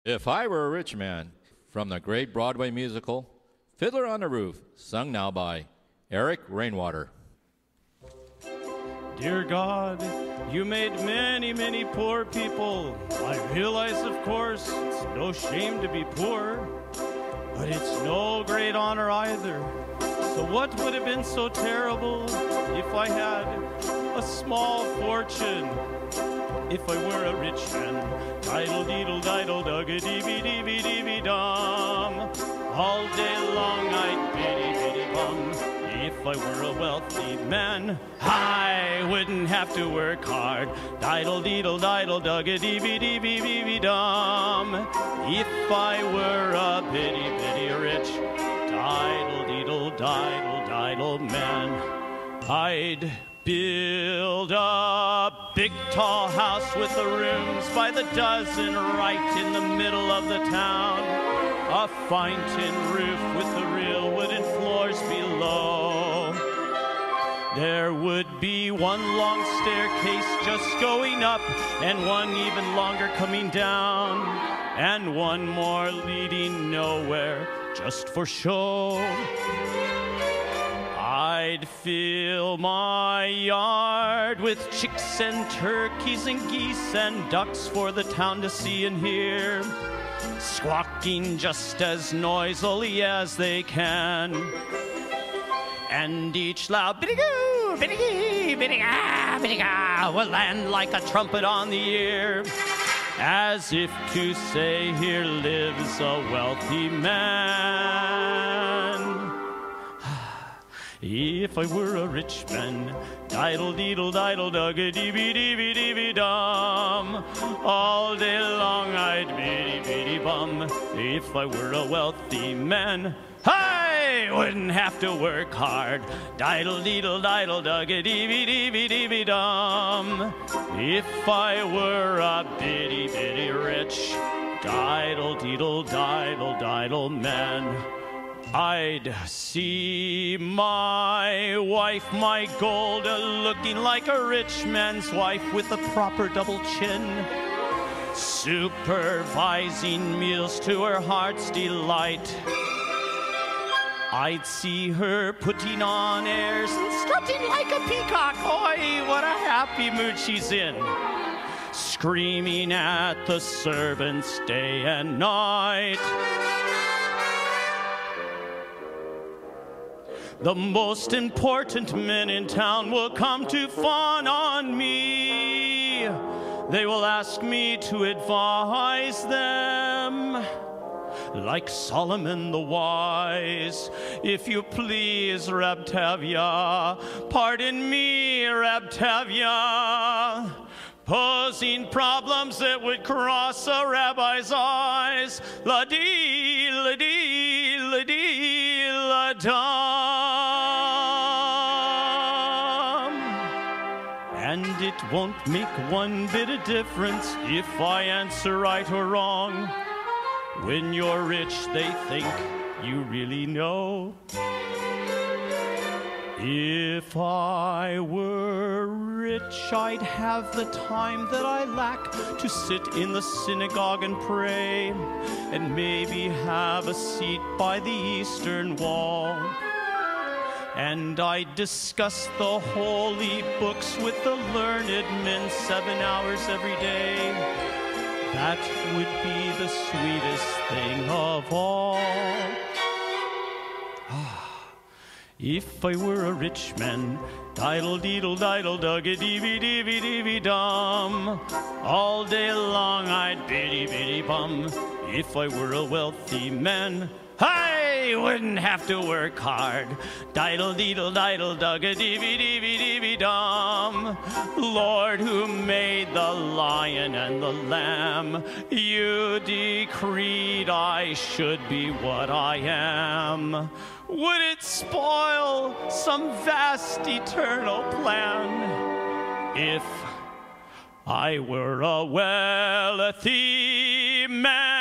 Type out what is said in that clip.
If I Were a Rich Man, from the great Broadway musical, Fiddler on the Roof, sung now by Eric Rainwater. Dear God, you made many, many poor people. I realize, of course, it's no shame to be poor, but it's no great honor either. So what would have been so terrible if I had a small fortune? If I were a rich man, diddle-diddle-diddle-dugga-dee-bee-dee-bee-dee-bee-dum. All day long I'd biddy-biddy-bum. If I were a wealthy man, I wouldn't have to work hard. Diddle-diddle-diddle-dugga-dee-bee-dee-bee-bee-dum. If I were a bitty-bitty rich, diddle-diddle-diddle-diddle man, I'd build a big tall house with the rooms by the dozen right in the middle of the town. A fine tin roof with the real wooden floors below. There would be one long staircase just going up, and one even longer coming down, and one more leading nowhere just for show. I'd fill my yard with chicks and turkeys and geese and ducks for the town to see and hear, squawking just as noisily as they can. And each loud biddy-goo, biddy-gee, biddy-ga, biddy-ga will land like a trumpet on the ear, as if to say, here lives a wealthy man. If I were a rich man, diddle-diddle-diddle-dugga-dee-bee-dee-bee-dee-bee-dum. All day long I'd biddy-biddy-bum. If I were a wealthy man, I wouldn't have to work hard. Diddle-diddle-diddle-dugga-dee-bee-dee-bee-dee-bee-dum. If I were a bitty-bitty rich, diddle-diddle-diddle-diddle man, I'd see my wife, my gold, looking like a rich man's wife with a proper double chin, supervising meals to her heart's delight. I'd see her putting on airs and strutting like a peacock. Oi, what a happy mood she's in. Screaming at the servants day and night. The most important men in town will come to fawn on me. They will ask me to advise them, like Solomon the wise. If you please, Rabtavia, pardon me, Rabtavia, posing problems that would cross a rabbi's eyes. La-dee, la-dee, la-dee, la-dum. And it won't make one bit of difference if I answer right or wrong. When you're rich, they think you really know. If I were rich, I'd have the time that I lack to sit in the synagogue and pray, and maybe have a seat by the eastern wall. And I'd discuss the holy books with the learned men 7 hours every day. That would be the sweetest thing of all. If I were a rich man, diddle-diddle-diddle-dugga-dee-bee-dee-bee-dee-bee-dum. All day long I'd biddy-biddy-bum. If I were a wealthy man, I wouldn't have to work hard. Diddle-diddle-diddle-dugga-dee-bee-dee-bee-dee-bee-dum. Lord, who made the lion and the lamb, you decreed I should be what I am. Would it spoil some vast eternal plan if I were a wealthy man?